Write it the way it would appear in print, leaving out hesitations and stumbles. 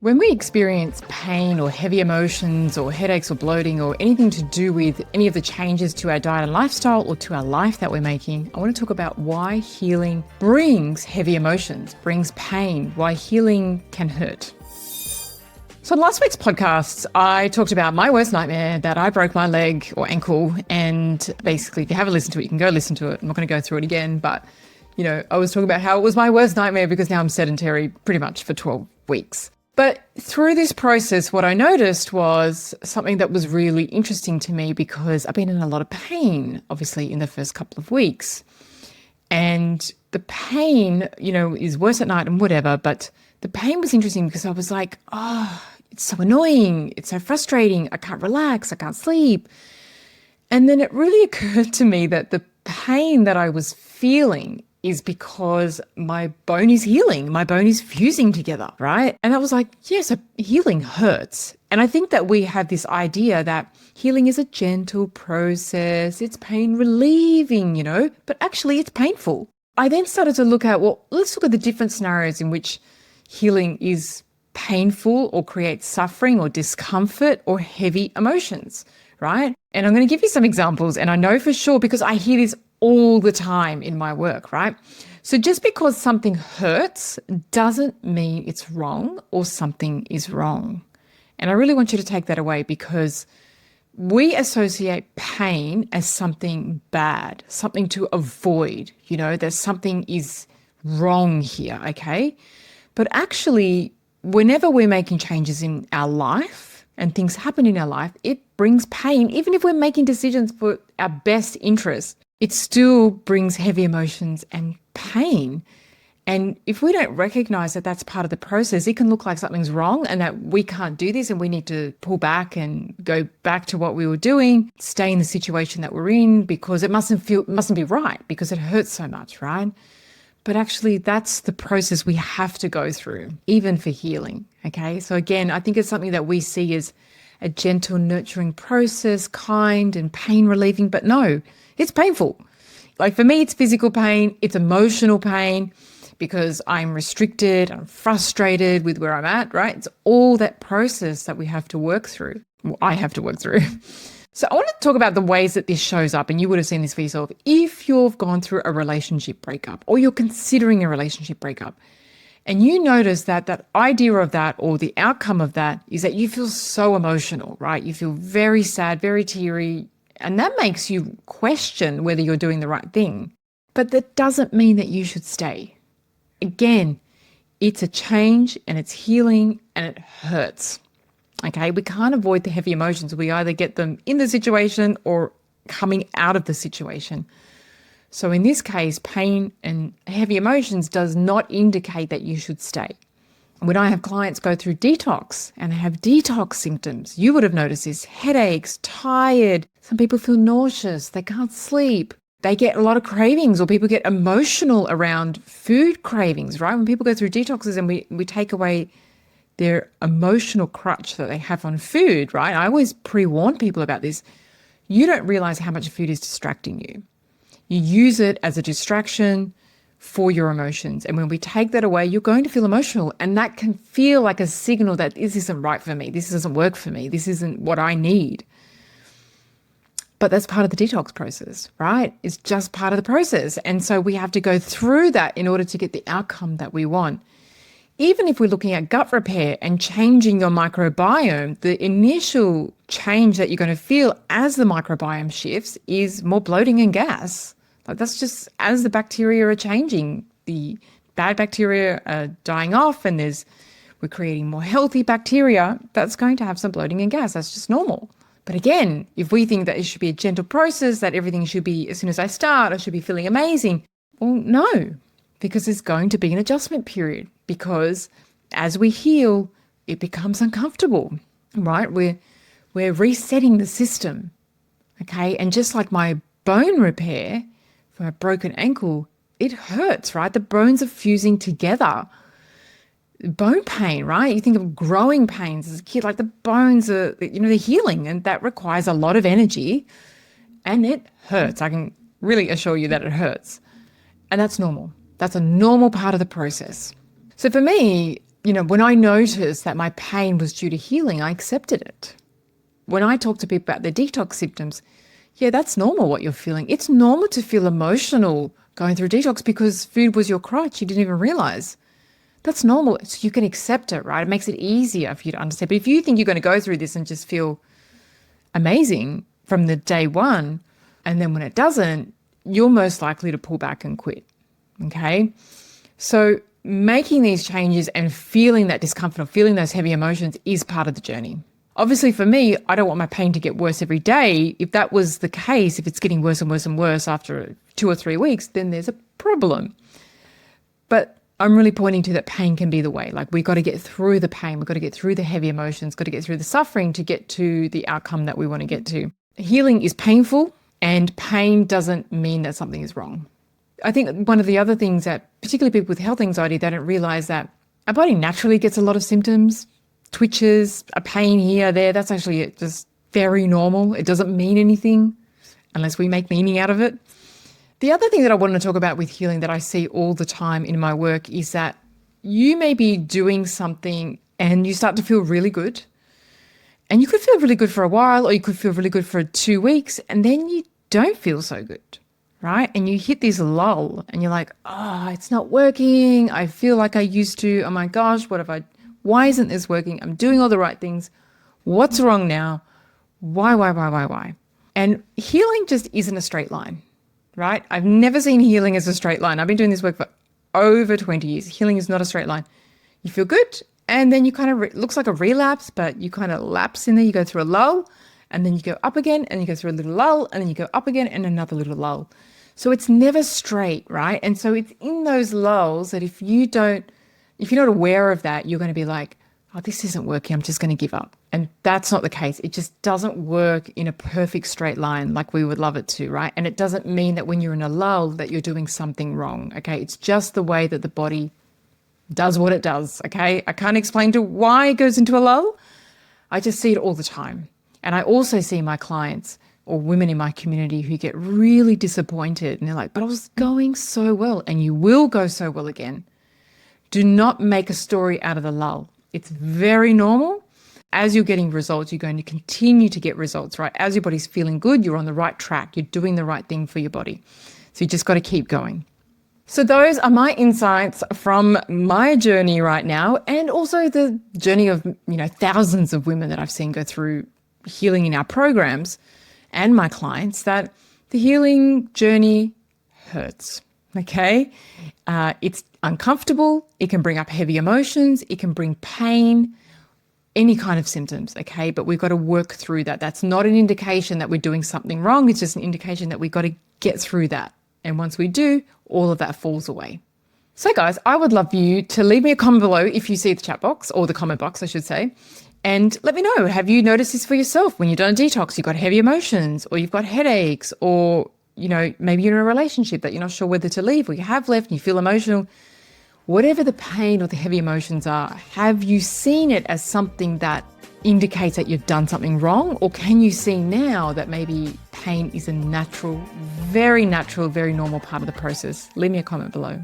When we experience pain or heavy emotions or headaches or bloating or anything to do with any of the changes to our diet and lifestyle or to our life that we're making, I want to talk about why healing brings heavy emotions, brings pain, why healing can hurt. So in last week's podcast, I talked about my worst nightmare, that I broke my leg or ankle. And basically, if you haven't listened to it, you can go listen to it. I'm not going to go through it again. But, I was talking about how it was my worst nightmare because now I'm sedentary pretty much for 12 weeks. But through this process, what I noticed was something that was really interesting to me because I've been in a lot of pain, obviously, in the first couple of weeks. And the pain, is worse at night and whatever. But the pain was interesting because I was like, it's so annoying. It's so frustrating. I can't relax. I can't sleep. And then it really occurred to me that the pain that I was feeling is because my bone is healing. My bone is fusing together, right? And I was like, so healing hurts. And I think that we have this idea that healing is a gentle process. It's pain relieving, but actually it's painful. I then started to look at, let's look at the different scenarios in which healing is painful or creates suffering or discomfort or heavy emotions, right? And I'm going to give you some examples. And I know for sure because I hear this all the time in my work, right? So just because something hurts doesn't mean it's wrong or something is wrong. And I really want you to take that away because we associate pain as something bad, something to avoid, that something is wrong here, okay? But actually, whenever we're making changes in our life and things happen in our life, it brings pain. Even if we're making decisions for our best interest, it still brings heavy emotions and pain. And if we don't recognize that that's part of the process, it can look like something's wrong and that we can't do this and we need to pull back and go back to what we were doing, stay in the situation that we're in because it mustn't be right because it hurts so much, right? But actually, that's the process we have to go through, even for healing, okay? So again, I think it's something that we see as a gentle, nurturing process, kind and pain relieving, but no, it's painful. Like for me, it's physical pain, it's emotional pain because I'm restricted, I'm frustrated with where I'm at, right? It's all that process that we have to work through. Well, I have to work through. So I want to talk about the ways that this shows up, and you would have seen this for yourself. If you've gone through a relationship breakup or you're considering a relationship breakup, and you notice that that idea of that or the outcome of that is that you feel so emotional, right? You feel very sad, very teary, and that makes you question whether you're doing the right thing. But that doesn't mean that you should stay. Again, it's a change and it's healing and it hurts. Okay, we can't avoid the heavy emotions. We either get them in the situation or coming out of the situation. So in this case, pain and heavy emotions does not indicate that you should stay. When I have clients go through detox and they have detox symptoms, you would have noticed this: headaches, tired. Some people feel nauseous. They can't sleep. They get a lot of cravings, or people get emotional around food cravings, right? When people go through detoxes and we take away their emotional crutch that they have on food, right? I always pre-warn people about this. You don't realize how much food is distracting you. You use it as a distraction for your emotions. And when we take that away, you're going to feel emotional. And that can feel like a signal that this isn't right for me. This doesn't work for me. This isn't what I need. But that's part of the detox process, right? It's just part of the process. And so we have to go through that in order to get the outcome that we want. Even if we're looking at gut repair and changing your microbiome, the initial change that you're going to feel as the microbiome shifts is more bloating and gas. Like that's just as the bacteria are changing, the bad bacteria are dying off and we're creating more healthy bacteria. That's going to have some bloating and gas. That's just normal. But again, if we think that it should be a gentle process, that everything should be, as soon as I start, I should be feeling amazing. Well, no, because there's going to be an adjustment period. Because as we heal, it becomes uncomfortable, right? We're resetting the system, okay? And just like my bone repair for a broken ankle, it hurts, right? The bones are fusing together. Bone pain, right? You think of growing pains as a kid, like the bones are, they're healing, and that requires a lot of energy and it hurts. I can really assure you that it hurts. And that's normal. That's a normal part of the process. So for me, when I noticed that my pain was due to healing, I accepted it. When I talk to people about their detox symptoms, yeah, that's normal what you're feeling. It's normal to feel emotional going through detox because food was your crutch. You didn't even realize. That's normal. So you can accept it, right? It makes it easier for you to understand. But if you think you're going to go through this and just feel amazing from the day one, and then when it doesn't, you're most likely to pull back and quit. Okay? So making these changes and feeling that discomfort or feeling those heavy emotions is part of the journey. Obviously for me, I don't want my pain to get worse every day. If that was the case, if it's getting worse and worse and worse after 2 or 3 weeks, then there's a problem. But I'm really pointing to that pain can be the way. Like, we've got to get through the pain. We've got to get through the heavy emotions, got to get through the suffering to get to the outcome that we want to get to. Healing is painful, and pain doesn't mean that something is wrong. I think one of the other things that particularly people with health anxiety, they don't realize that our body naturally gets a lot of symptoms, twitches, a pain here, there. That's actually just very normal. It doesn't mean anything unless we make meaning out of it. The other thing that I wanted to talk about with healing that I see all the time in my work is that you may be doing something and you start to feel really good. And you could feel really good for a while, or you could feel really good for 2 weeks, and then you don't feel so good, right? And you hit this lull and you're like, it's not working. I feel like I used to. Oh my gosh, why isn't this working? I'm doing all the right things. What's wrong now? Why? And healing just isn't a straight line, right? I've never seen healing as a straight line. I've been doing this work for over 20 years. Healing is not a straight line. You feel good, and then you kind of, looks like a relapse, but you kind of lapse in there. You go through a lull, and then you go up again, and you go through a little lull, and then you go up again, and another little lull. So it's never straight, right? And so it's in those lulls that if you're not aware of that, you're going to be like, this isn't working, I'm just going to give up. And that's not the case. It just doesn't work in a perfect straight line like we would love it to, right? And it doesn't mean that when you're in a lull that you're doing something wrong, okay? It's just the way that the body does what it does, okay? I can't explain to why it goes into a lull. I just see it all the time. And I also see my clients or women in my community who get really disappointed, and they're like, but I was going so well, and you will go so well again. Do not make a story out of the lull. It's very normal. As you're getting results, you're going to continue to get results, right? As your body's feeling good, you're on the right track. You're doing the right thing for your body. So you just got to keep going. So those are my insights from my journey right now, and also the journey of, thousands of women that I've seen go through healing in our programs and my clients, that the healing journey hurts, okay? It's uncomfortable. It can bring up heavy emotions. It can bring pain, any kind of symptoms, okay? But we've got to work through that. That's not an indication that we're doing something wrong. It's just an indication that we've got to get through that. And once we do, all of that falls away. So guys, I would love you to leave me a comment below if you see the chat box, or the comment box, I should say. And let me know, have you noticed this for yourself? When you've done a detox, you've got heavy emotions, or you've got headaches, or, maybe you're in a relationship that you're not sure whether to leave, or you have left and you feel emotional. Whatever the pain or the heavy emotions are, have you seen it as something that indicates that you've done something wrong? Or can you see now that maybe pain is a very natural, very normal part of the process? Leave me a comment below.